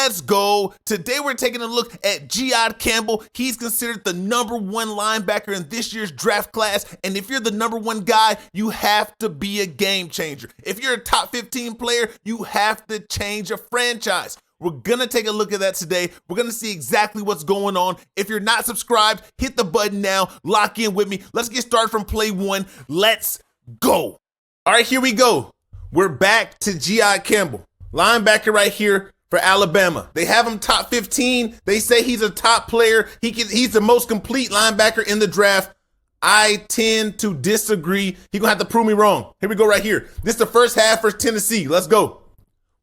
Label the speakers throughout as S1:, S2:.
S1: Let's go. Today we're taking a look at Jihaad Campbell. He's considered the #1 linebacker in this year's draft class. And if you're the #1 guy, you have to be a game changer. If you're a top 15 player, you have to change a franchise. We're going to take a look at that today. We're going to see exactly what's going on. If you're not subscribed, hit the button now. Lock in with me. Let's get started from play one. Let's go. All right, here we go. We're back to Jihaad Campbell, linebacker right here for Alabama. They have him top 15. They say he's a top player. He's the most complete linebacker in the draft. I tend to disagree. He's going to have to prove me wrong. Here we go right here. This is the first half for Tennessee. Let's go.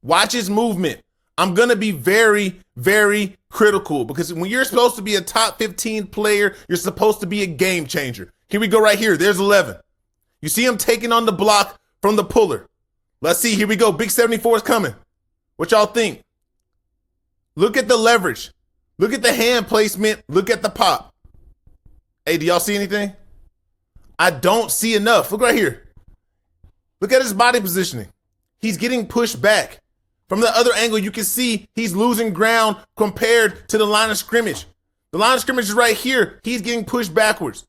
S1: Watch his movement. I'm going to be very, very critical because when you're supposed to be a top 15 player, you're supposed to be a game changer. Here we go right here. There's 11. You see him taking on the block from the puller. Let's see. Here we go. Big 74 is coming. What y'all think? Look at the leverage. Look at the hand placement. Look at the pop. Hey, do y'all see anything? I don't see enough. Look right here. Look at his body positioning. He's getting pushed back. From the other angle, you can see he's losing ground compared to the line of scrimmage. The line of scrimmage is right here. He's getting pushed backwards.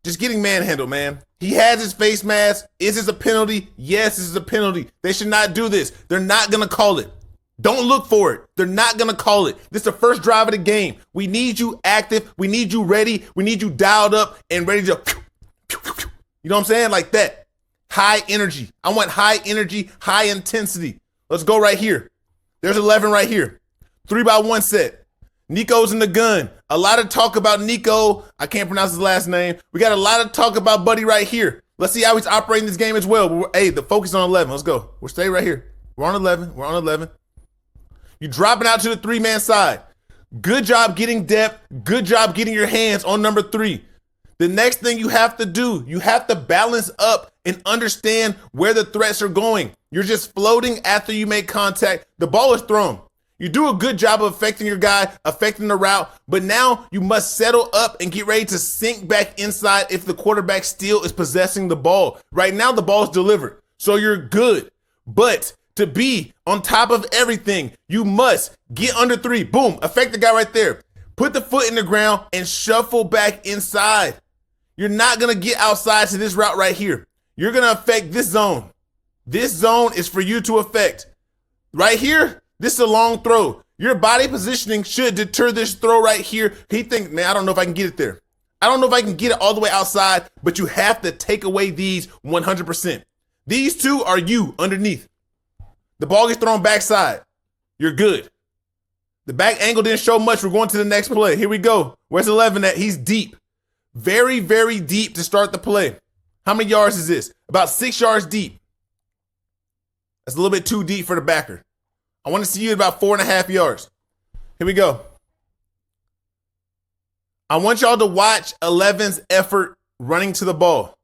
S1: Just getting manhandled, man. He has his face mask. Is this a penalty? Yes, this is a penalty. They should not do this. They're not going to call it. Don't look for it. They're not going to call it. This is the first drive of the game. We need you active. We need you ready. We need you dialed up and ready to, you know what I'm saying? Like that. High energy. I want high energy, high intensity. Let's go right here. There's 11 right here. 3x1 set. Nico's in the gun. A lot of talk about Nico. I can't pronounce his last name. We got a lot of talk about Buddy right here. Let's see how he's operating this game as well. Hey, the focus on 11. Let's go. We'll stay right here. We're on 11. We're on 11. You're dropping out to the 3-man side. Good job getting depth. Good job getting your hands on number 3. The next thing you have to do, you have to balance up and understand where the threats are going. You're just floating after you make contact. The ball is thrown. You do a good job of affecting your guy, affecting the route, but now you must settle up and get ready to sink back inside if the quarterback still is possessing the ball. Right now, the ball is delivered, so you're good. But to be on top of everything, you must get under 3. Boom, affect the guy right there. Put the foot in the ground and shuffle back inside. You're not going to get outside to this route right here. You're going to affect this zone. This zone is for you to affect. Right here, this is a long throw. Your body positioning should deter this throw right here. He thinks, man, I don't know if I can get it there. I don't know if I can get it all the way outside, but you have to take away these 100%. These two are you underneath. The ball gets thrown backside. You're good. The back angle didn't show much. We're going to the next play. Here we go. Where's 11 at? He's deep. Very, very deep to start the play. How many yards is this? About 6 yards deep. That's a little bit too deep for the backer. I want to see you at about 4.5 yards. Here we go. I want y'all to watch 11's effort running to the ball.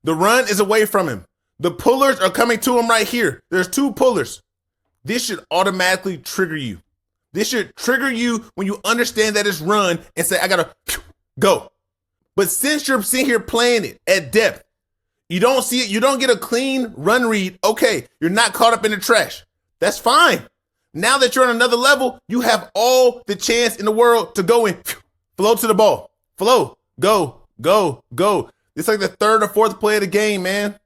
S1: The run is away from him. The pullers are coming to him right here. There's 2 pullers. This should automatically trigger you. This should trigger you when you understand that it's run and say, I got to go. But since you're sitting here playing it at depth, you don't see it, you don't get a clean run read. Okay, you're not caught up in the trash. That's fine. Now that you're on another level, you have all the chance in the world to go and flow to the ball. Flow, go, go, go. It's like the 3rd or 4th play of the game, man.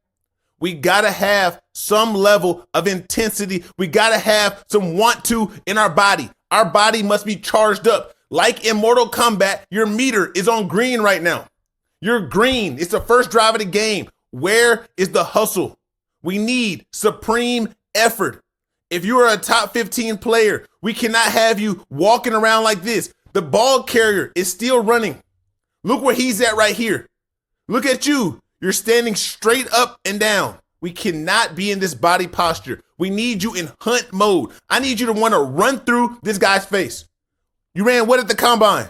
S1: We got to have some level of intensity. We got to have some want to in our body. Our body must be charged up. Like in Mortal Kombat, your meter is on green right now. You're green. It's the first drive of the game. Where is the hustle? We need supreme effort. If you are a top 15 player, we cannot have you walking around like this. The ball carrier is still running. Look where he's at right here. Look at you. You're standing straight up and down. We cannot be in this body posture. We need you in hunt mode. I need you to want to run through this guy's face. You ran what at the combine?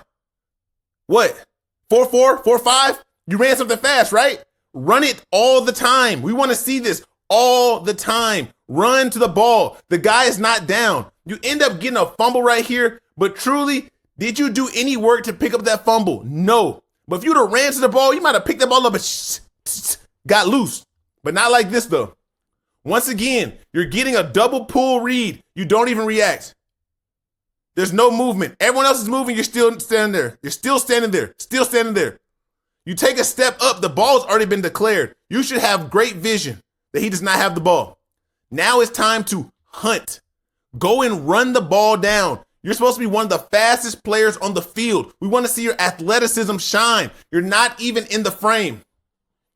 S1: What? 4.4, 4.5? You ran something fast, right? Run it all the time. We want to see this all the time. Run to the ball. The guy is not down. You end up getting a fumble right here, but truly, did you do any work to pick up that fumble? No. But if you would have ran to the ball, you might have picked that ball up and got loose. But not like this, though. Once again, you're getting a double pull read. You don't even react. There's no movement. Everyone else is moving. You're still standing there. You're still standing there. Still standing there. You take a step up. The ball's already been declared. You should have great vision that he does not have the ball. Now it's time to hunt. Go and run the ball down. You're supposed to be one of the fastest players on the field. We want to see your athleticism shine. You're not even in the frame.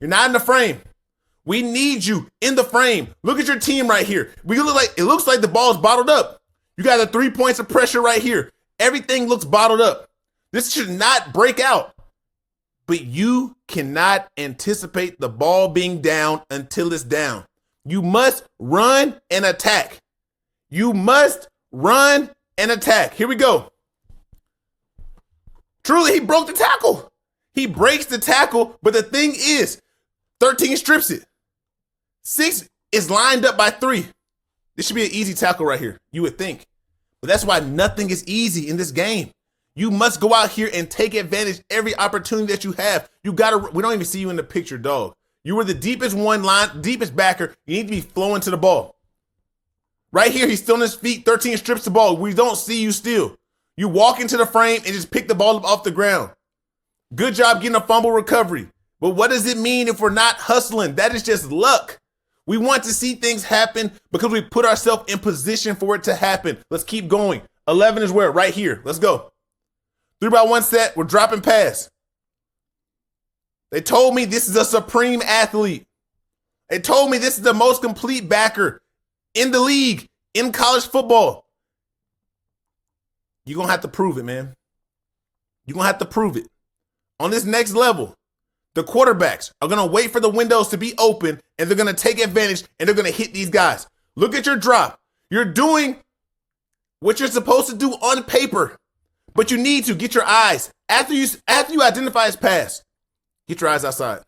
S1: You're not in the frame. We need you in the frame. Look at your team right here. It looks like the ball is bottled up. You got the 3 points of pressure right here. Everything looks bottled up. This should not break out. But you cannot anticipate the ball being down until it's down. You must run and attack. You must run and attack. Here we go. Truly, he broke the tackle. He breaks the tackle, but the thing is, 13 strips it. 6 is lined up by 3. This should be an easy tackle right here, you would think. But that's why nothing is easy in this game. You must go out here and take advantage every opportunity that you have. We don't even see you in the picture, dog. You were the deepest deepest backer. You need to be flowing to the ball. Right here, he's still on his feet, 13 strips the ball. We don't see you still. You walk into the frame and just pick the ball up off the ground. Good job getting a fumble recovery. But what does it mean if we're not hustling? That is just luck. We want to see things happen because we put ourselves in position for it to happen. Let's keep going. 11 is where? Right here. Let's go. 3x1 set. We're dropping pass. They told me this is a supreme athlete. They told me this is the most complete backer in the league, in college football. You're going to have to prove it, man. You're going to have to prove it. On this next level, the quarterbacks are going to wait for the windows to be open, and they're going to take advantage, and they're going to hit these guys. Look at your drop. You're doing what you're supposed to do on paper, but you need to get your eyes. After you identify his pass, get your eyes outside.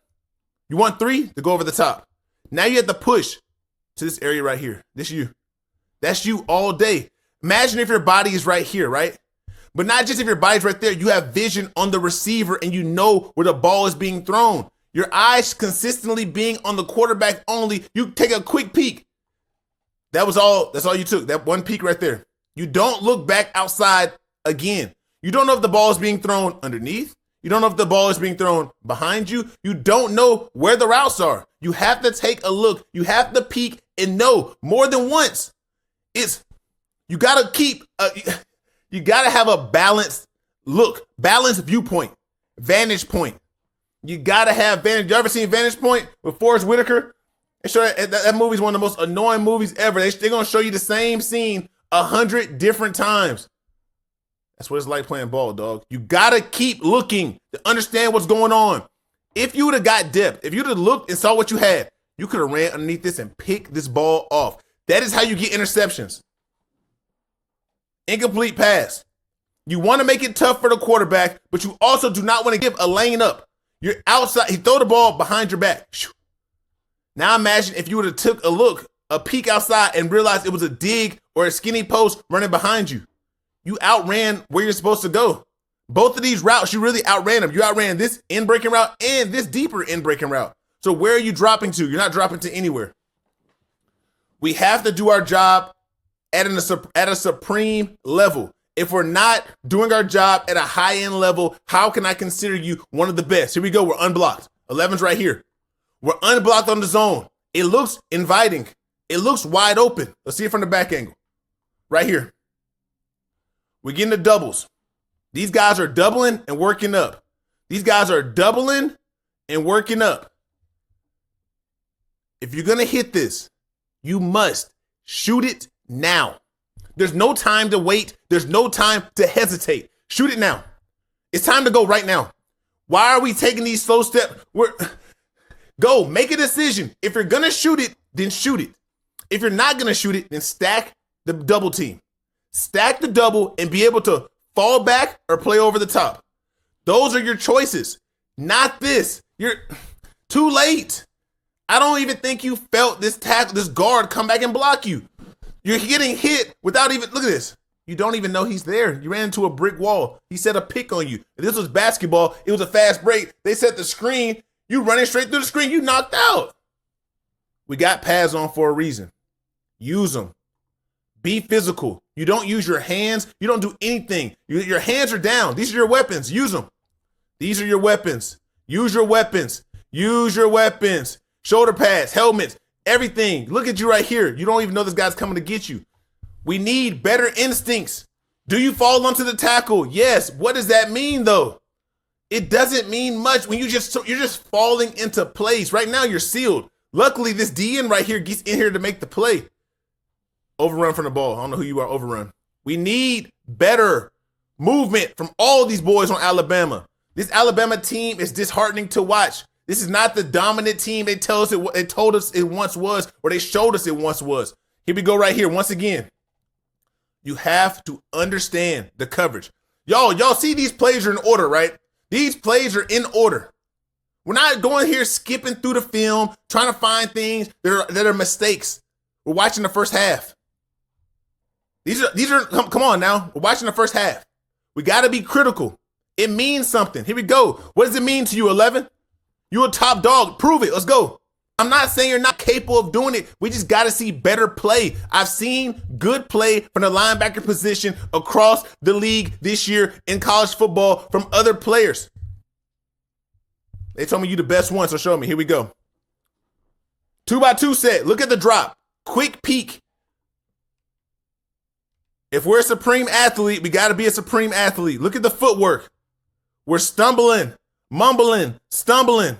S1: You want 3 to go over the top. Now you have to push to this area right here. This you. That's you all day. Imagine if your body is right here, right? But not just if your body's right there, you have vision on the receiver and you know where the ball is being thrown. Your eyes consistently being on the quarterback only. You take a quick peek. That's all you took, that one peek right there. You don't look back outside again. You don't know if the ball is being thrown underneath. You don't know if the ball is being thrown behind you. You don't know where the routes are. You have to take a look. You have to peek and know more than once. You got to have a balanced look, balanced viewpoint, vantage point. You got to have vantage. You ever seen Vantage Point with Forrest Whitaker? That movie's one of the most annoying movies ever. They're going to show you the same scene 100 different times. That's what it's like playing ball, dog. You got to keep looking to understand what's going on. If you would have got depth, if you would have looked and saw what you had, you could have ran underneath this and picked this ball off. That is how you get interceptions. Incomplete pass. You want to make it tough for the quarterback, but you also do not want to give a lane up. You're outside. He throw the ball behind your back. Now imagine if you would have took a peek outside and realized it was a dig or a skinny post running behind you. You outran where you're supposed to go. Both of these routes, you really outran them. You outran this in-breaking route and this deeper in-breaking route. So where are you dropping to? You're not dropping to anywhere. We have to do our job at a supreme level. If we're not doing our job at a high-end level, how can I consider you one of the best? Here we go. We're unblocked. 11's right here. We're unblocked on the zone. It looks inviting. It looks wide open. Let's see it from the back angle. Right here. We're getting the doubles. These guys are doubling and working up. These guys are doubling and working up. If you're going to hit this, you must shoot it now. There's no time to wait. There's no time to hesitate. Shoot it now. It's time to go right now. Why are we taking these slow steps? Go, make a decision. If you're going to shoot it, then shoot it. If you're not going to shoot it, then stack the double team. Stack the double and be able to fall back or play over the top. Those are your choices. Not this. You're too late. I don't even think you felt this guard come back and block you. You're getting hit without even, look at this. You don't even know he's there. You ran into a brick wall. He set a pick on you. If this was basketball, it was a fast break. They set the screen. You running straight through the screen. You knocked out. We got pads on for a reason. Use them. Be physical. You don't use your hands. You don't do anything. Your hands are down. These are your weapons. Use them. These are your weapons. Use your weapons. Use your weapons. Shoulder pads, helmets, everything. Look at you right here. You don't even know this guy's coming to get you. We need better instincts. Do you fall onto the tackle? Yes. What does that mean though? It doesn't mean much when you're just falling into place. Right now you're sealed. Luckily this DN right here gets in here to make the play. Overrun from the ball. I don't know who you are, overrun. We need better movement from all these boys on Alabama. This Alabama team is disheartening to watch. This is not the dominant team they told us it once was, or they showed us it once was. Here we go right here. Once again, you have to understand the coverage. Y'all see these plays are in order, right? These plays are in order. We're not going here skipping through the film, trying to find things that are mistakes. We're watching the first half. These are come on now. We're watching the first half. We got to be critical. It means something. Here we go. What does it mean to you, 11? You a top dog. Prove it. Let's go. I'm not saying you're not capable of doing it. We just got to see better play. I've seen good play from the linebacker position across the league this year in college football from other players. They told me you the best one, so show me. Here we go. 2x2 set. Look at the drop. Quick peek. If we're a supreme athlete, we got to be a supreme athlete. Look at the footwork. We're stumbling, mumbling, stumbling.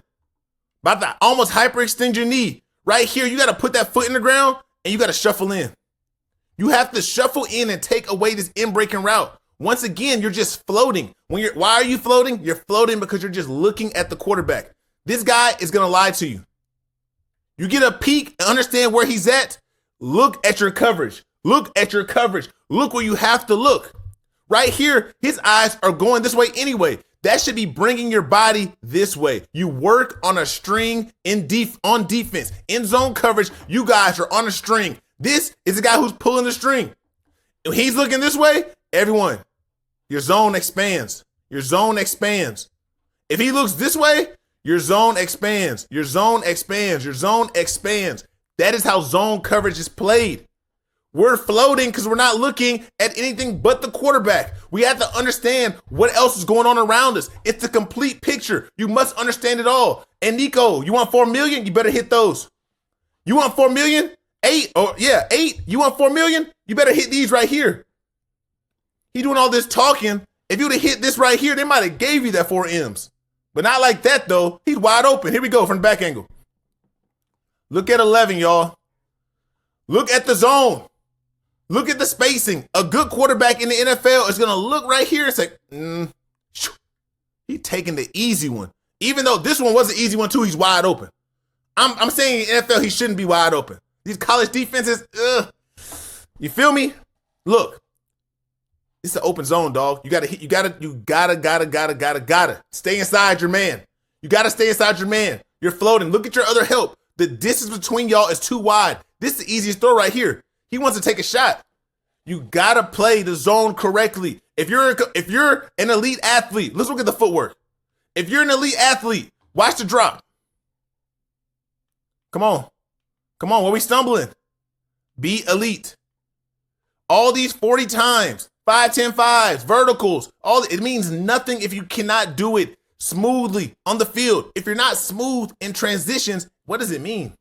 S1: About to almost hyperextend your knee. Right here, you got to put that foot in the ground and you got to shuffle in. You have to shuffle in and take away this in-breaking route. Once again, you're just floating. Why are you floating? You're floating because you're just looking at the quarterback. This guy is going to lie to you. You get a peek and understand where he's at. Look at your coverage. Look at your coverage. Look where you have to look. Right here, his eyes are going this way anyway. That should be bringing your body this way. You work on a string on defense. In zone coverage, you guys are on a string. This is the guy who's pulling the string. If he's looking this way, everyone, your zone expands. Your zone expands. If he looks this way, your zone expands. Your zone expands. Your zone expands. That is how zone coverage is played. We're floating because we're not looking at anything but the quarterback. We have to understand what else is going on around us. It's a complete picture. You must understand it all. And Nico, you want 4 million? You better hit those. You want 4 million? 8. You want 4 million? You better hit these right here. He doing all this talking. If you would have hit this right here, they might have gave you that 4 M's. But not like that though. He's wide open. Here we go from the back angle. Look at 11, y'all. Look at the zone. Look at the spacing. A good quarterback in the NFL is going to look right here and say, he's taking the easy one. Even though this one was an easy one too, he's wide open. I'm saying in NFL, he shouldn't be wide open. These college defenses, you feel me? Look, it's an open zone, dog. You gotta stay inside your man. You gotta stay inside your man. You're floating. Look at your other help. The distance between y'all is too wide. This is the easiest throw right here. He wants to take a shot. You gotta play the zone correctly. If you're an elite athlete, let's look at the footwork. If you're an elite athlete, watch the drop. Come on. Where we stumbling? Be elite. All these 40 times, 5-10-5s, verticals, it means nothing if you cannot do it smoothly on the field. If you're not smooth in transitions, what does it mean?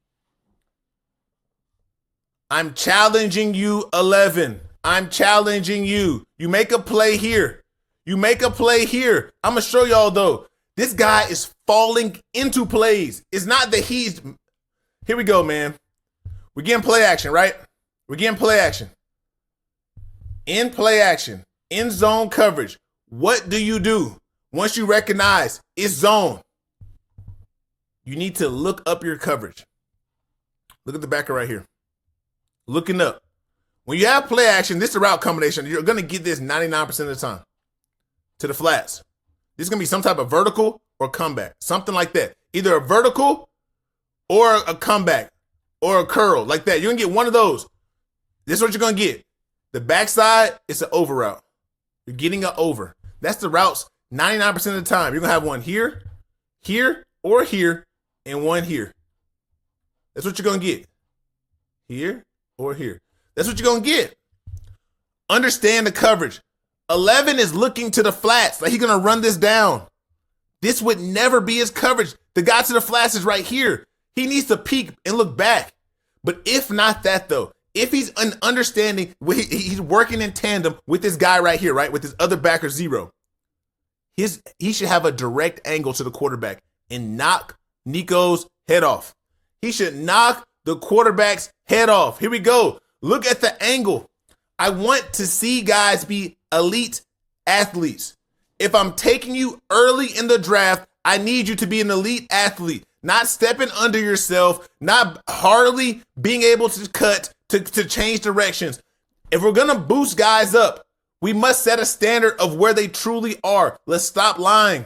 S1: I'm challenging you, 11. I'm challenging you. You make a play here. I'm going to show y'all, though. This guy is falling into plays. It's not that he's... Here we go, man. We're getting play action, right? We're getting play action. In play action, in zone coverage, what do you do once you recognize it's zone? You need to look up your coverage. Look at the backer right here. Looking up. When you have play action, this is a route combination. You're going to get this 99% of the time to the flats. This is going to be some type of vertical or comeback, something like that. Either a vertical or a comeback or a curl like that. You're going to get one of those. This is what you're going to get. The backside, it's an over route. You're getting an over. That's the routes 99% of the time. You're going to have one here, here, or here, and one here. That's what you're going to get. Here or here. That's what you're going to get. Understand the coverage. 11 is looking to the flats. Like he's going to run this down. This would never be his coverage. The guy to the flats is right here. He needs to peek and look back. But if not that, though, if he's an understanding, he's working in tandem with this guy right here, right? With his other backer, 0. He should have a direct angle to the quarterback and knock Nico's head off. He should knock the quarterback's head off. Here we go. Look at the angle. I want to see guys be elite athletes. If I'm taking you early in the draft, I need you to be an elite athlete, not stepping under yourself, not hardly being able to cut, to change directions. If we're going to boost guys up, we must set a standard of where they truly are. Let's stop lying.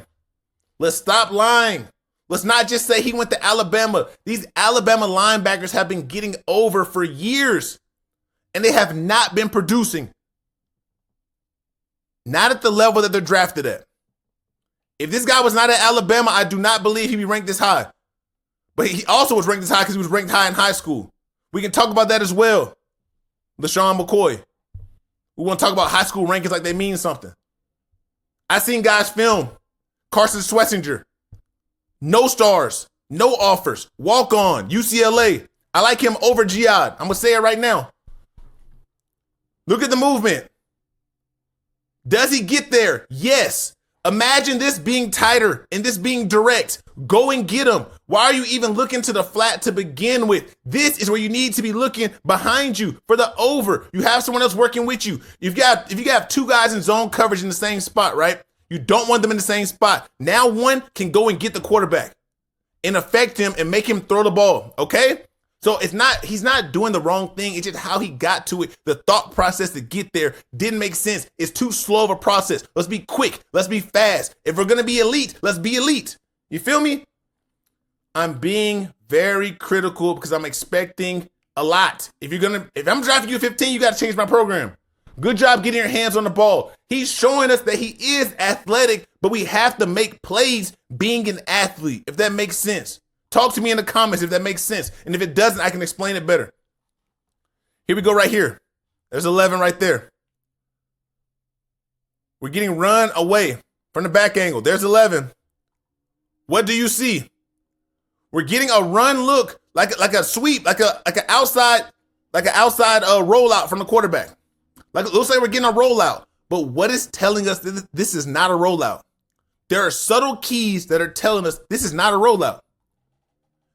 S1: Let's stop lying. Let's not just say he went to Alabama. These Alabama linebackers have been getting over for years, and they have not been producing. Not at the level that they're drafted at. If this guy was not at Alabama, I do not believe he'd be ranked this high. But he also was ranked this high because he was ranked high in high school. We can talk about that as well. LaShawn McCoy. We want to talk about high school rankings like they mean something. I seen guys film Carson Schwessinger. No stars, no offers, walk on, UCLA. I like him over Jihaad. I'm going to say it right now. Look at the movement. Does he get there? Yes. Imagine this being tighter and this being direct. Go and get him. Why are you even looking to the flat to begin with? This is where you need to be looking behind you for the over. You have someone else working with you. If you have 2 guys in zone coverage in the same spot, right? You don't want them in the same spot. Now one can go and get the quarterback and affect him and make him throw the ball, okay? So he's not doing the wrong thing. It's just how he got to it. The thought process to get there didn't make sense. It's too slow of a process. Let's be quick. Let's be fast. If we're going to be elite, let's be elite. You feel me? I'm being very critical because I'm expecting a lot. If I'm drafting you 15, you got to change my program. Good job getting your hands on the ball. He's showing us that he is athletic, but we have to make plays being an athlete, if that makes sense. Talk to me in the comments if that makes sense. And if it doesn't, I can explain it better. Here we go right here. There's 11 right there. We're getting run away from the back angle. There's 11. What do you see? We're getting a run look, like a sweep, like an outside rollout from the quarterback. Like, looks like we're getting a rollout. But what is telling us that this is not a rollout? There are subtle keys that are telling us this is not a rollout.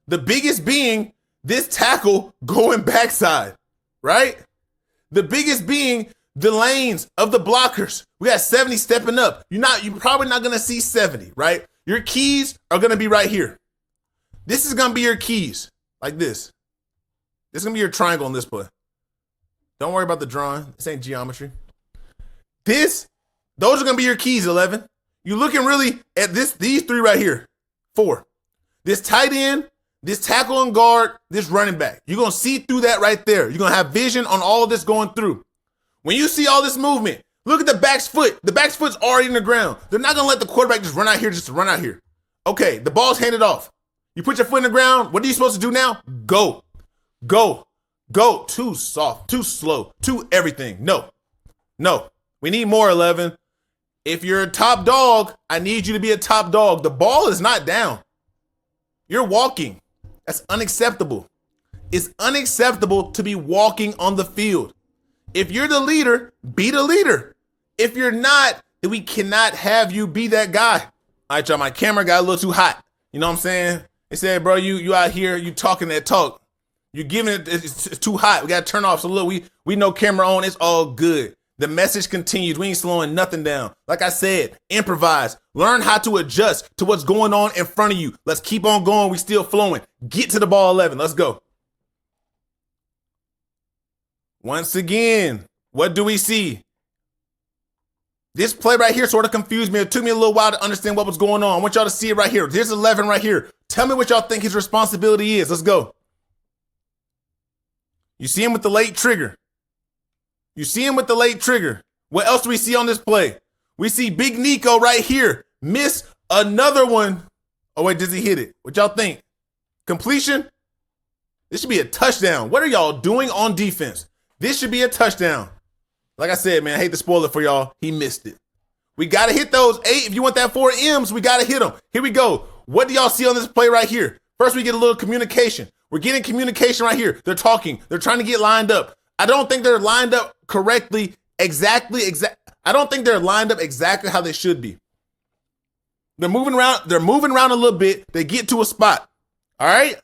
S1: The biggest being this tackle going backside, right? The biggest being the lanes of the blockers. We got 70 stepping up. You're probably not going to see 70, right? Your keys are going to be right here. This is going to be your keys, like this. This is going to be your triangle on this play. Don't worry about the drawing. This ain't geometry. Those are going to be your keys, 11. You're looking really at these 3 right here. 4. This tight end, this tackle and guard, this running back. You're going to see through that right there. You're going to have vision on all of this going through. When you see all this movement, look at the back's foot. The back's foot's already in the ground. They're not going to let the quarterback just run out here just to run out here. Okay, the ball's handed off. You put your foot in the ground. What are you supposed to do now? Go. Go. Go. Too soft, too slow, too everything. No. We need more, 11. If you're a top dog, I need you to be a top dog. The ball is not down. You're walking. That's unacceptable. It's unacceptable to be walking on the field. If you're the leader, be the leader. If you're not, then we cannot have you be that guy. All right, y'all, my camera got a little too hot. You know what I'm saying? They said, bro, you out here, you talking that talk. You giving it's too hot. We got to turn off. So look, we know camera on. It's all good. The message continues. We ain't slowing nothing down. Like I said, improvise. Learn how to adjust to what's going on in front of you. Let's keep on going. We still flowing. Get to the ball 11. Let's go. Once again, what do we see? This play right here sort of confused me. It took me a little while to understand what was going on. I want y'all to see it right here. There's 11 right here. Tell me what y'all think his responsibility is. Let's go. You see him with the late trigger. What else do we see on this play? We see Big Nico right here miss another one. Oh, wait, does he hit it? What y'all think? Completion? This should be a touchdown. What are y'all doing on defense? This should be a touchdown. Like I said, man, I hate to spoil it for y'all. He missed it. We got to hit those 8. If you want that 4 M's, we got to hit them. Here we go. What do y'all see on this play right here? First, we get a little communication. We're getting communication right here. They're talking. They're trying to get lined up. I don't think they're lined up correctly, I don't think they're lined up exactly how they should be. They're moving around. They're moving around a little bit. They get to a spot. All right.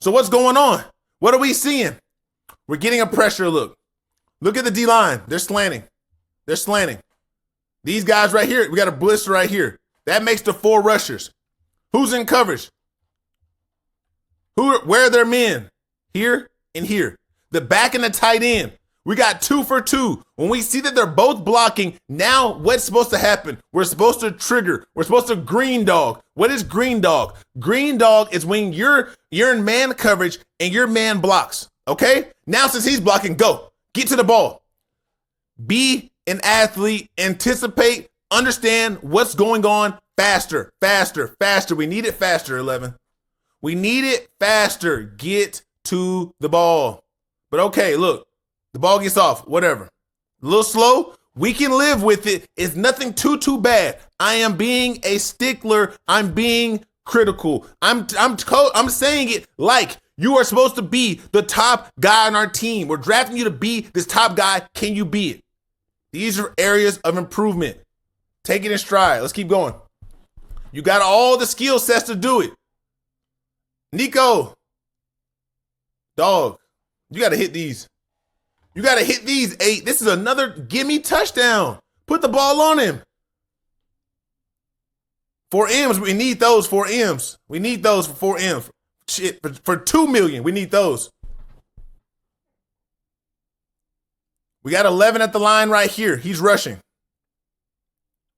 S1: So what's going on? What are we seeing? We're getting a pressure look. Look at the D line. They're slanting. They're slanting. These guys right here, we got a blister right here. That makes the 4 rushers. Who's in coverage? Where are their men? Here and here. The back and the tight end. We got 2 for 2. When we see that they're both blocking, now what's supposed to happen? We're supposed to trigger. We're supposed to green dog. What is green dog? Green dog is when you're in man coverage and your man blocks. Okay? Now since he's blocking, go. Get to the ball. Be an athlete. Anticipate. Understand what's going on. Faster, faster, faster. We need it faster, 11. We need it faster. Get to the ball. But okay, look. The ball gets off, whatever. A little slow, we can live with it. It's nothing too bad. I am being a stickler. I'm being critical. I'm saying it like you are supposed to be the top guy on our team. We're drafting you to be this top guy. Can you be it? These are areas of improvement. Take it in stride. Let's keep going. You got all the skill sets to do it. Nico, dog, you got to hit these. You got to hit these 8. This is another gimme touchdown. Put the ball on him. 4 M's. We need those 4 M's. We need those for 4 M's. Shit, for 2 million, we need those. We got 11 at the line right here. He's rushing.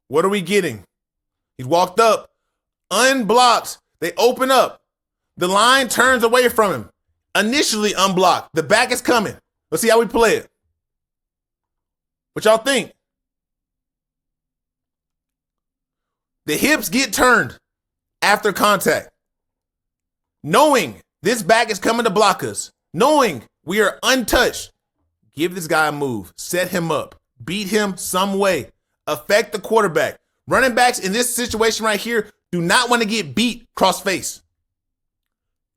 S1: What are we getting? He's walked up. Unblocked. They open up. The line turns away from him. Initially unblocked. The back is coming. Let's see how we play it. What y'all think? The hips get turned after contact. Knowing this back is coming to block us. Knowing we are untouched. Give this guy a move. Set him up. Beat him some way. Affect the quarterback. Running backs in this situation right here do not want to get beat cross face.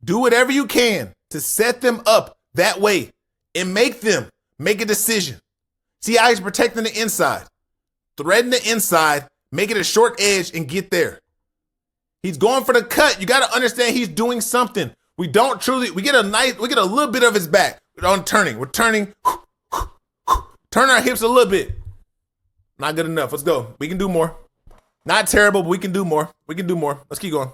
S1: Do whatever you can to set them up that way. And make them make a decision. See how he's protecting the inside. Threading the inside, make it a short edge and get there. He's going for the cut. You got to understand he's doing something. We get a little bit of his back on turning. We're turning, turn our hips a little bit. Not good enough. Let's go. We can do more. Not terrible, but we can do more. We can do more. Let's keep going.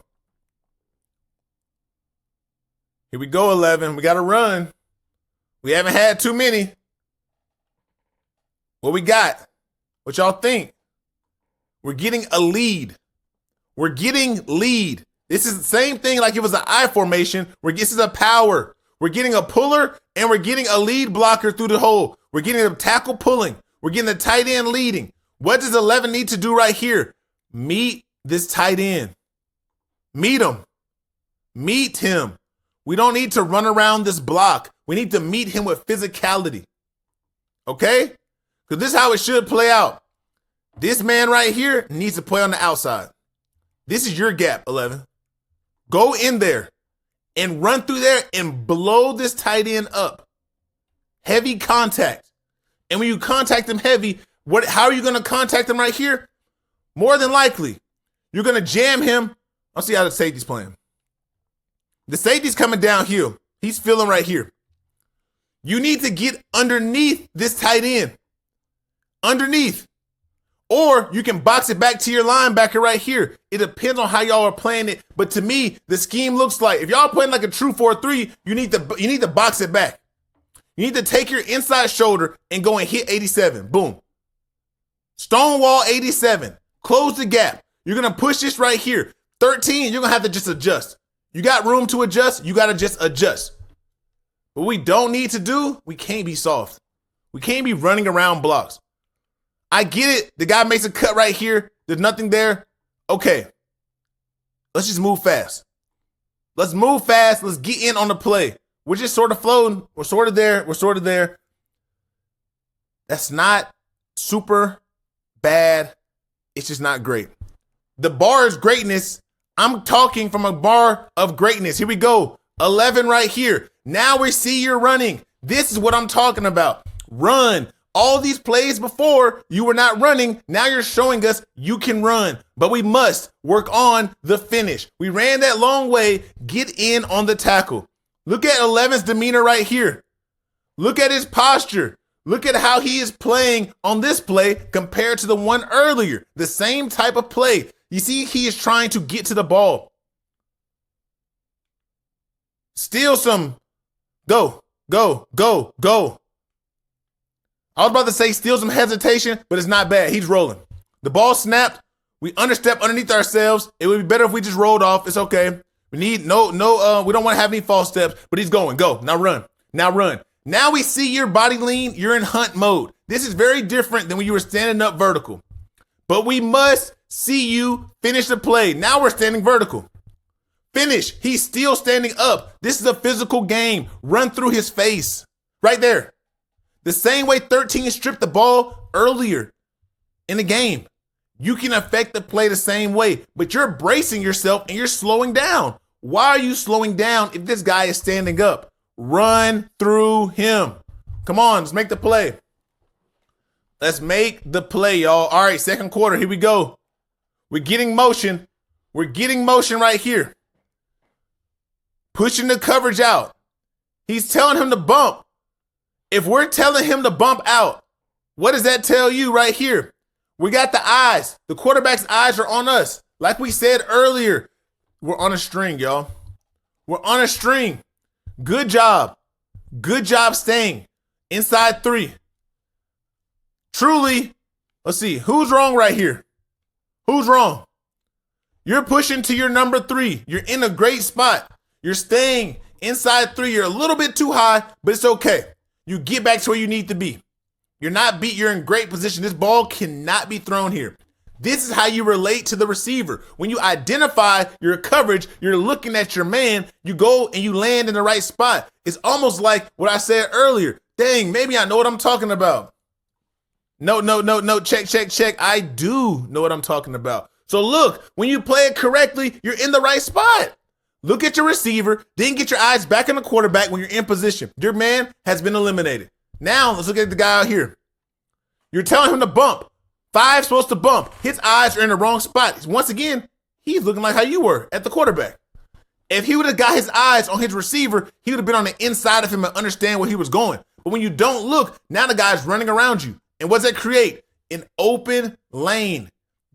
S1: Here we go, 11. We got to run. We haven't had too many. What we got? What y'all think? We're getting a lead. We're getting lead. This is the same thing like it was an I formation. This is a power. We're getting a puller and we're getting a lead blocker through the hole. We're getting a tackle pulling. We're getting the tight end leading. What does 11 need to do right here? Meet this tight end. Meet him. Meet him. We don't need to run around this block. We need to meet him with physicality. Okay? Because this is how it should play out. This man right here needs to play on the outside. This is your gap, 11. Go in there and run through there and blow this tight end up. Heavy contact. And when you contact him heavy, how are you going to contact him right here? More than likely, you're going to jam him. I'll see how the safety's playing. The safety's coming downhill. He's feeling right here. You need to get underneath this tight end. Underneath. Or you can box it back to your linebacker right here. It depends on how y'all are playing it. But to me, the scheme looks like if y'all playing like a true 4-3, you need to box it back. You need to take your inside shoulder and go and hit 87. Boom. Stonewall 87. Close the gap. You're going to push this right here. 13, you're going to have to just adjust. You got room to adjust. You got to just adjust. What we don't need to do, we can't be soft. We can't be running around blocks. I get it. The guy makes a cut right here. There's nothing there. Okay. Let's just move fast. Let's move fast. Let's get in on the play. We're just sort of floating. We're sort of there. We're sort of there. That's not super bad. It's just not great. The bar is greatness. I'm talking from a bar of greatness. Here we go. 11 right here. Now we see you're running. This is what I'm talking about. Run. All these plays before, you were not running. Now you're showing us you can run, but we must work on the finish. We ran that long way. Get in on the tackle. Look at 11's demeanor right here. Look at his posture. Look at how he is playing on this play compared to the one earlier. The same type of play. You see, he is trying to get to the ball. Steal some. Go, go, go, go. I was about to say steal some hesitation, but it's not bad. He's rolling. The ball snapped. We understepped underneath ourselves. It would be better if we just rolled off. It's okay. We need we don't want to have any false steps, but he's going. Go. Now run. Now run. Now we see your body lean. You're in hunt mode. This is very different than when you were standing up vertical. But we must see you finish the play. Now we're standing vertical. Finish. He's still standing up. This is a physical game. Run through his face. Right there. The same way 13 stripped the ball earlier in the game. You can affect the play the same way, but you're bracing yourself and you're slowing down. Why are you slowing down if this guy is standing up? Run through him. Come on, let's make the play. Let's make the play, y'all. All right, second quarter, here we go. We're getting motion. We're getting motion right here. Pushing the coverage out. He's telling him to bump. If we're telling him to bump out, what does that tell you right here? We got the eyes. The quarterback's eyes are on us. Like we said earlier, we're on a string, y'all. We're on a string. Good job. Good job staying inside 3. Truly, let's see. Who's wrong right here? Who's wrong? You're pushing to your number 3. You're in a great spot. You're staying inside 3. You're a little bit too high, but it's okay. You get back to where you need to be. You're not beat. You're in great position. This ball cannot be thrown here. This is how you relate to the receiver. When you identify your coverage, you're looking at your man, you go and you land in the right spot. It's almost like what I said earlier. Dang, maybe I know what I'm talking about. No. Check. I do know what I'm talking about. So look, when you play it correctly, you're in the right spot. Look at your receiver, then get your eyes back on the quarterback when you're in position. Your man has been eliminated. Now, let's look at the guy out here. You're telling him to bump. 5's supposed to bump. His eyes are in the wrong spot. Once again, he's looking like how you were at the quarterback. If he would have got his eyes on his receiver, he would have been on the inside of him and understand where he was going. But when you don't look, now the guy's running around you. And what does that create? An open lane.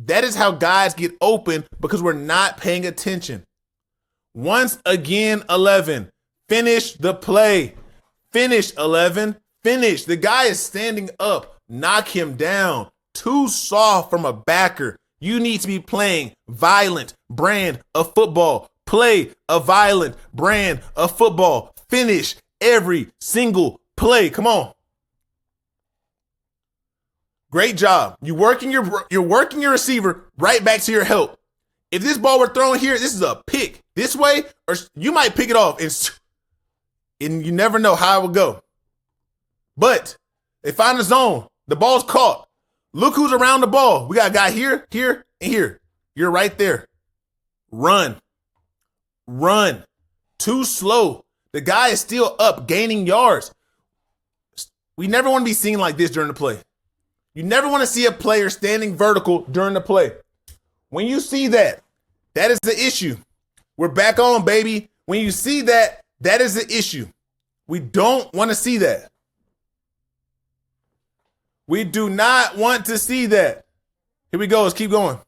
S1: That is how guys get open because we're not paying attention. Once again, 11. Finish the play. Finish, 11. Finish. The guy is standing up. Knock him down. Too soft from a backer. You need to be playing violent brand of football. Play a violent brand of football. Finish every single play. Come on. Great job. You're working your receiver right back to your help. If this ball were thrown here, this is a pick. This way, or you might pick it off, and you never know how it will go. But they find the zone. The ball's caught. Look who's around the ball. We got a guy here, here, and here. You're right there. Run. Run. Too slow. The guy is still up, gaining yards. We never want to be seen like this during the play. You never want to see a player standing vertical during the play. When you see that, that is the issue. We're back on, baby. When you see that, that is the issue. We don't want to see that. We do not want to see that. Here we go. Let's keep going.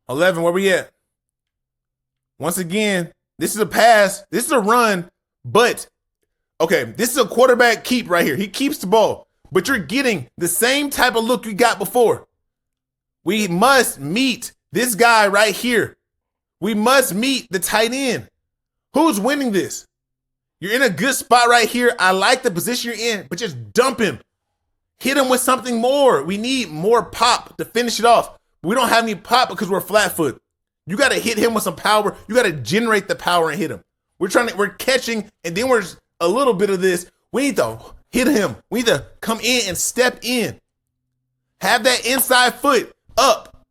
S1: 11, where we at? Once again, this is a pass. This is a run, but okay, this is a quarterback keep right here. He keeps the ball, but you're getting the same type of look you got before. We must meet this guy right here. We must meet the tight end. Who's winning this? You're in a good spot right here. I like the position you're in, but just dump him. Hit him with something more. We need more pop to finish it off. We don't have any pop because we're flat foot. You got to hit him with some power. You got to generate the power and hit him. We're catching, and then we're a little bit of this. We need to hit him. We need to come in and step in. Have that inside foot up.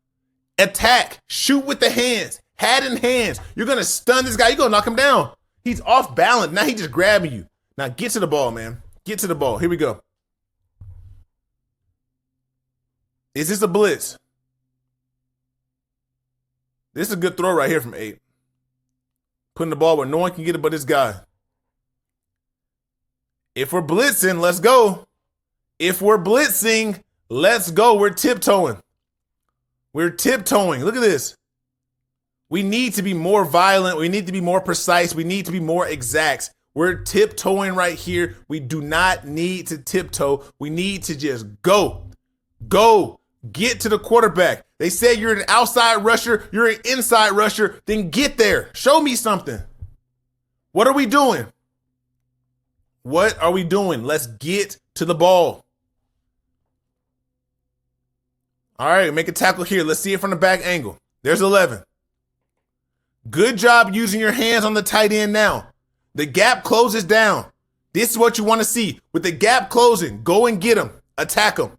S1: Attack. Shoot with the hands. Hat in hands. You're going to stun this guy. You're going to knock him down. He's off balance. Now he's just grabbing you. Now get to the ball, man. Get to the ball. Here we go. Is this a blitz? This is a good throw right here from 8. Putting the ball where no one can get it but this guy. If we're blitzing, let's go. If we're blitzing, let's go. We're tiptoeing. We're tiptoeing. Look at this. We need to be more violent. We need to be more precise. We need to be more exact. We're tiptoeing right here. We do not need to tiptoe. We need to just go. Go. Get to the quarterback. They said you're an outside rusher. You're an inside rusher. Then get there. Show me something. What are we doing? What are we doing? Let's get to the ball. All right, make a tackle here. Let's see it from the back angle. There's 11. Good job using your hands on the tight end now. The gap closes down. This is what you want to see. With the gap closing, go and get him. Attack him.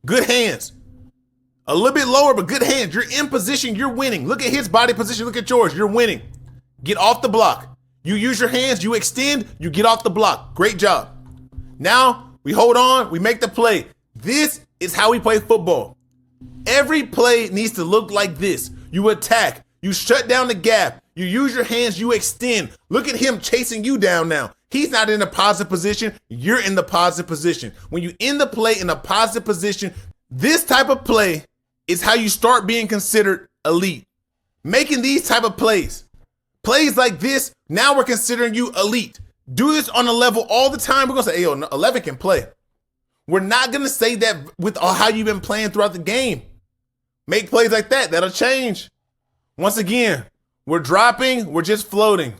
S1: Good hands. A little bit lower, but good hands. You're in position. You're winning. Look at his body position. Look at yours. You're winning. Get off the block. You use your hands. You extend. You get off the block. Great job. Now we hold on. We make the play. This is how we play football. Every play needs to look like this. You attack. You shut down the gap. You use your hands. You extend. Look at him chasing you down now. He's not in a positive position. You're in the positive position. When you end the play in a positive position, this type of play is how you start being considered elite. Making these type of plays like this, now we're considering you elite. Do this on a level all the time. We're going to say, hey, yo, 11 can play. We're not going to say that with how you've been playing throughout the game. Make plays like that. That'll change. Once again, we're dropping. We're just floating.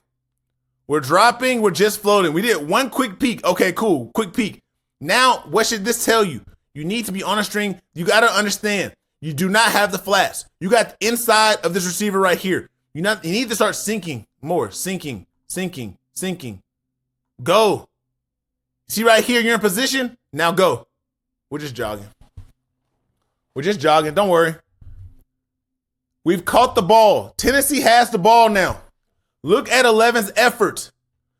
S1: We're dropping. We're just floating. We did one quick peek. Okay, cool. Quick peek. Now, what should this tell you? You need to be on a string. You got to understand. You do not have the flats. You got the inside of this receiver right here. You need to start sinking more. Sinking. Go. See right here, you're in position. Now go. We're just jogging. Don't worry. We've caught the ball. Tennessee has the ball now. Look at 11's effort.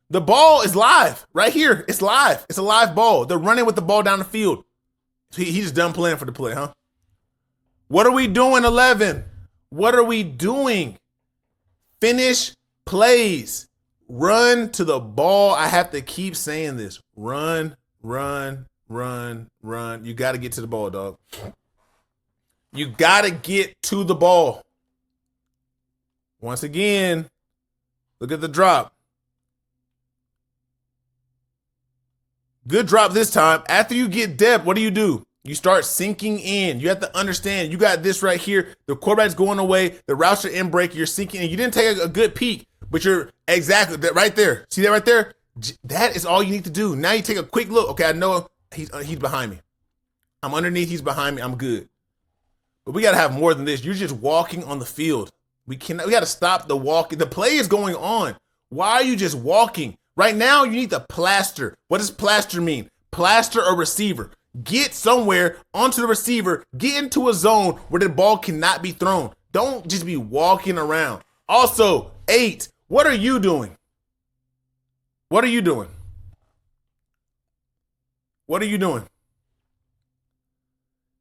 S1: The ball is live right here. It's live. It's a live ball. They're running with the ball down the field. He just done playing for the play, huh? What are we doing, 11? What are we doing? Finish plays. Run to the ball. I have to keep saying this. Run. You got to get to the ball, dog. You got to get to the ball. Once again, look at the drop. Good drop this time. After you get depth, what do? You start sinking in. You have to understand, you got this right here. The quarterback's going away. The routes are in break. You're sinking in. You didn't take a good peek, but you're exactly right there. See that right there? That is all you need to do. Now you take a quick look. Okay, I know he's behind me. I'm underneath. He's behind me. I'm good. But we got to have more than this. You're just walking on the field. We got to stop the walking. The play is going on. Why are you just walking? Right now, you need to plaster. What does plaster mean? Plaster a receiver. Get somewhere onto the receiver. Get into a zone where the ball cannot be thrown. Don't just be walking around. Also, 8, what are you doing? What are you doing? What are you doing?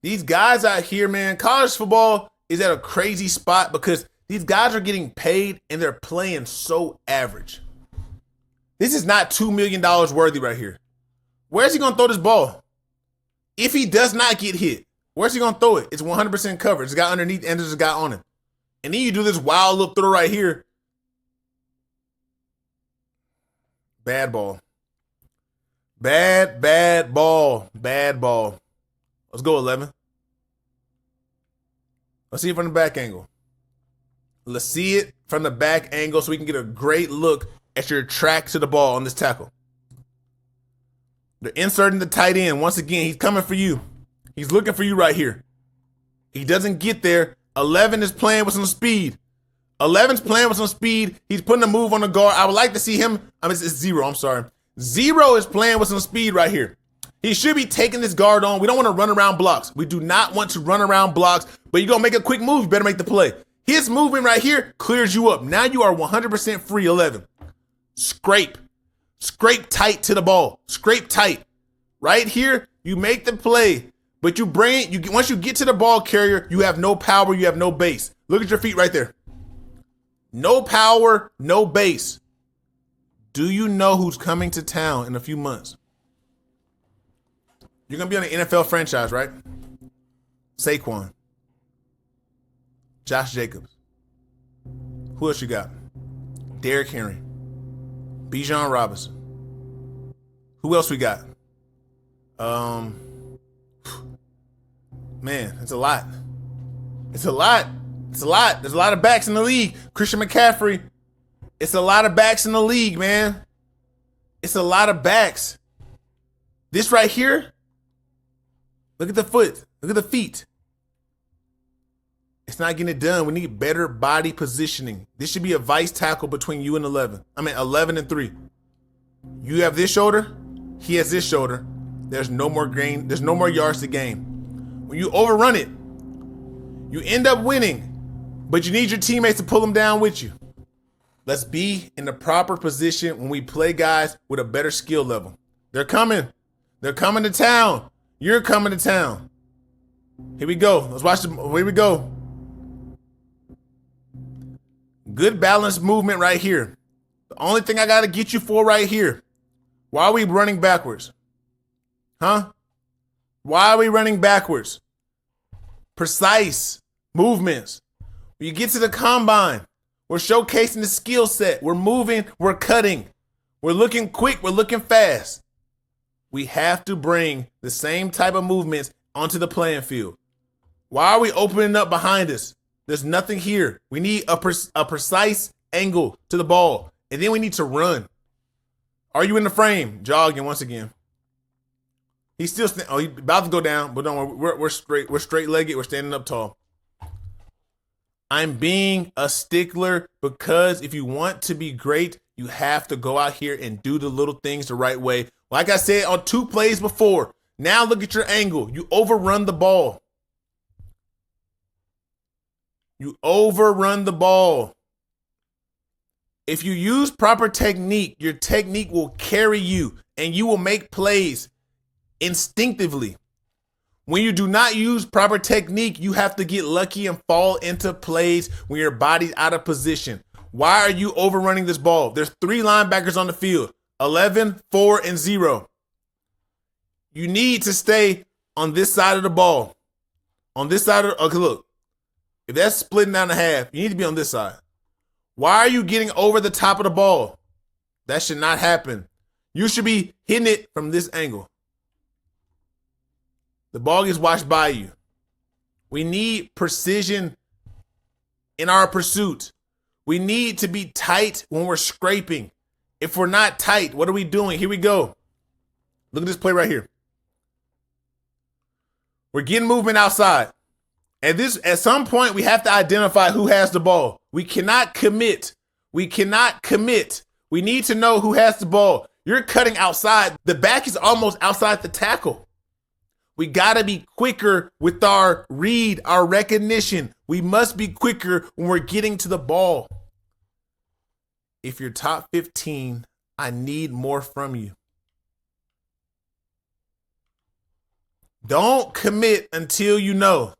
S1: These guys out here, man, college football is at a crazy spot because these guys are getting paid and they're playing so average. This is not $2 million worthy right here. Where's he going to throw this ball? If he does not get hit, where's he going to throw it? It's 100% covered. It's got underneath and there's a guy on it. And then you do this wild look throw right here. Bad ball. Bad ball. Bad ball. Let's go, 11. Let's see it from the back angle. Let's see it from the back angle so we can get a great look at your track to the ball on this tackle. They're inserting the tight end. Once again, he's coming for you. He's looking for you right here. He doesn't get there. 11 is playing with some speed. 11's playing with some speed. He's putting a move on the guard. I would like to see him. It's 0. I'm sorry. 0 is playing with some speed right here. He should be taking this guard on. We don't want to run around blocks. We do not want to run around blocks, but you're going to make a quick move. You better make the play. His movement right here clears you up. Now you are 100% free 11. Scrape. Scrape tight to the ball. Scrape tight. Right here, you make the play, but you bring it. Once you get to the ball carrier, you have no power. You have no base. Look at your feet right there. No power, no base. Do you know who's coming to town in a few months? You're going to be on an NFL franchise, right? Saquon. Josh Jacobs. Who else you got? Derrick Henry. Bijan Robinson. Who else we got? Man, it's a lot. It's a lot. It's a lot. There's a lot of backs in the league. Christian McCaffrey. It's a lot of backs in the league, man. It's a lot of backs. This right here. Look at the foot. Look at the feet. It's not getting it done. We need better body positioning. This should be a vice tackle between you and 11. 11 and 3. You have this shoulder. He has this shoulder. There's no more gain. There's no more yards to gain. When you overrun it, you end up winning, but you need your teammates to pull them down with you. Let's be in the proper position when we play guys with a better skill level. They're coming. They're coming to town. You're coming to town. Here we go. Let's watch the. Here we go. Good balanced movement right here. The only thing I got to get you for right here. Why are we running backwards? Huh? Why are we running backwards? Precise movements. When you get to the combine, we're showcasing the skill set. We're moving. We're cutting. We're looking quick. We're looking fast. We have to bring the same type of movements onto the playing field. Why are we opening up behind us? There's nothing here. We need a precise angle to the ball, and then we need to run. Are you in the frame? Jogging once again. He's still he's about to go down, but don't worry. We're straight. We're straight-legged. We're standing up tall. I'm being a stickler because if you want to be great, you have to go out here and do the little things the right way. Like I said on 2 plays before, now look at your angle. You overrun the ball. You overrun the ball. If you use proper technique, your technique will carry you and you will make plays instinctively. When you do not use proper technique, you have to get lucky and fall into plays when your body's out of position. Why are you overrunning this ball? There's 3 linebackers on the field, 11, 4, and 0. You need to stay on this side of the ball. On this side of okay, look. If that's splitting down to half, you need to be on this side. Why are you getting over the top of the ball? That should not happen. You should be hitting it from this angle. The ball gets washed by you. We need precision in our pursuit. We need to be tight when we're scraping. If we're not tight, what are we doing? Here we go. Look at this play right here. We're getting movement outside. At some point, we have to identify who has the ball. We cannot commit. We cannot commit. We need to know who has the ball. You're cutting outside. The back is almost outside the tackle. We got to be quicker with our read, our recognition. We must be quicker when we're getting to the ball. If you're top 15, I need more from you. Don't commit until you know.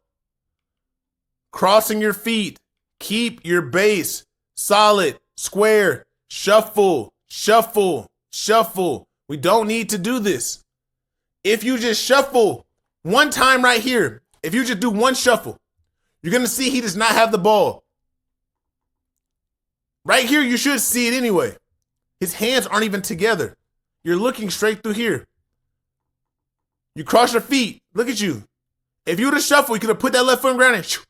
S1: Crossing your feet. Keep your base solid, square, shuffle, shuffle, shuffle. We don't need to do this. If you just shuffle one time right here, if you just do one shuffle, you're going to see he does not have the ball. Right here, you should see it anyway. His hands aren't even together. You're looking straight through here. You cross your feet. Look at you. If you would have shuffled, you could have put that left foot on the ground and shoo.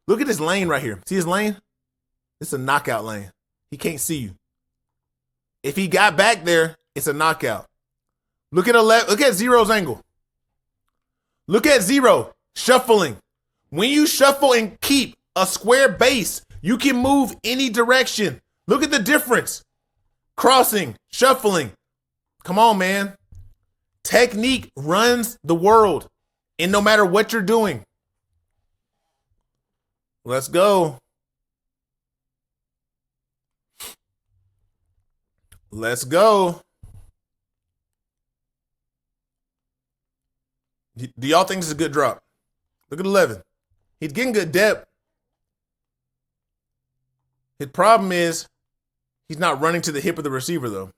S1: Look at his lane right here. See his lane? It's a knockout lane. He can't see you. If he got back there, it's a knockout. Look at look at Zero's angle. Look at Zero shuffling. When you shuffle and keep a square base, You can move any direction. Look at the difference. Crossing, shuffling. Come on, man. Technique runs the world. And no matter what you're doing. Let's go. Let's go. Do y'all think this is a good drop? Look at 11. He's getting good depth. His problem is he's not running to the hip of the receiver, though.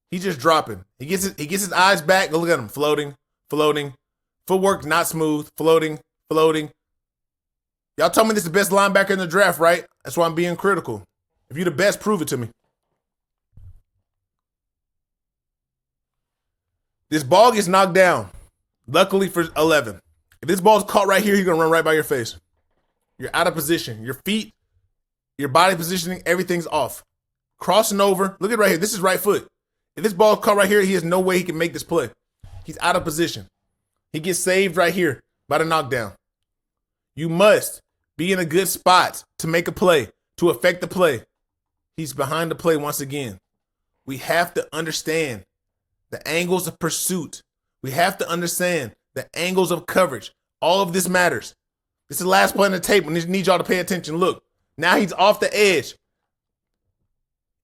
S1: He's just dropping. He gets his eyes back. Go look at him. Floating, floating. Footwork not smooth. Floating, floating. Y'all told me this is the best linebacker in the draft, right? That's why I'm being critical. If you're the best, prove it to me. This ball gets knocked down. Luckily for 11. If this ball's caught right here, he's going to run right by your face. You're out of position. Your feet, your body positioning, everything's off. Crossing over. Look at right here. This is right foot. If this ball's caught right here, he has no way he can make this play. He's out of position. He gets saved right here by the knockdown. You must be in a good spot to make a play, to affect the play. He's behind the play once again. We have to understand the angles of pursuit. We have to understand the angles of coverage. All of this matters. This is the last play on the tape. We need y'all to pay attention. Look, now he's off the edge.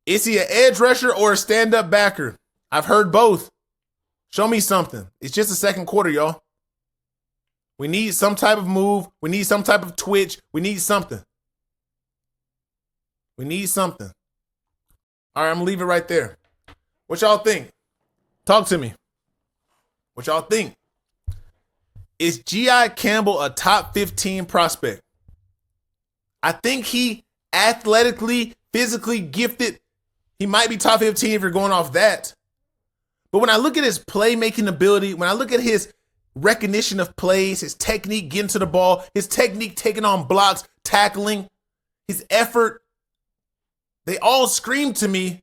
S1: Is he an edge rusher or a stand-up backer? I've heard both. Show me something. It's just the second quarter, y'all. We need some type of move. We need some type of twitch. We need something. We need something. All right, I'm going to leave it right there. What y'all think? Talk to me. What y'all think? Is Jihaad Campbell a top 15 prospect? I think he athletically, physically gifted. He might be top 15 if you're going off that. But when I look at his playmaking ability, when I look at his recognition of plays, his technique getting to the ball, his technique taking on blocks, tackling, his effort, they all scream to me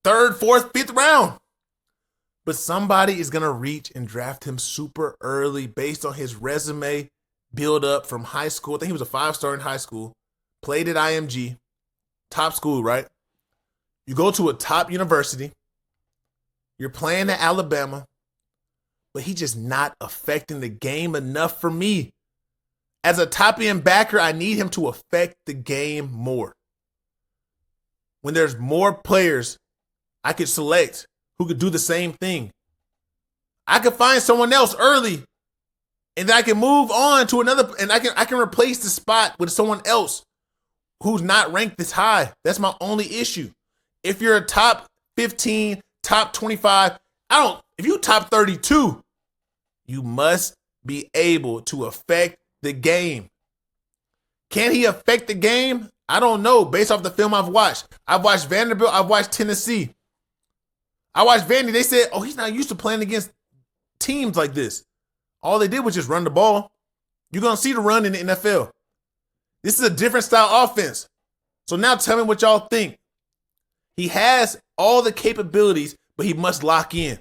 S1: third, fourth, fifth round. But somebody is going to reach and draft him super early based on his resume build up from high school. I think he was a 5-star in high school, played at IMG, top school, right? You go to a top university, you're playing at Alabama, but he's just not affecting the game enough for me. As a top end backer, I need him to affect the game more. When there's more players I could select who could do the same thing, I could find someone else early and then I can move on to another, and I can replace the spot with someone else who's not ranked this high. That's my only issue. If you're a top 15, top 25, if you top 32, you must be able to affect the game. Can he affect the game? I don't know based off the film I've watched. I've watched Vanderbilt. I've watched Tennessee. I watched Vandy. They said, oh, he's not used to playing against teams like this. All they did was just run the ball. You're going to see the run in the NFL. This is a different style offense. So now tell me what y'all think. He has all the capabilities, but he must lock in.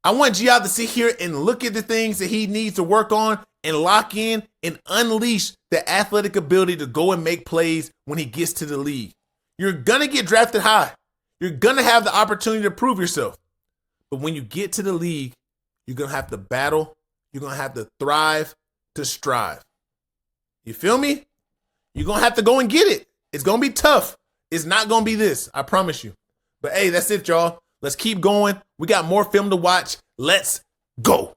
S1: I want Jihaad to sit here and look at the things that he needs to work on and lock in and unleash the athletic ability to go and make plays when he gets to the league. You're going to get drafted high. You're going to have the opportunity to prove yourself. But when you get to the league, you're going to have to battle. You're going to have to thrive to strive. You feel me? You're going to have to go and get it. It's going to be tough. It's not going to be this. I promise you. But hey, that's it, y'all. Let's keep going. We got more film to watch. Let's go.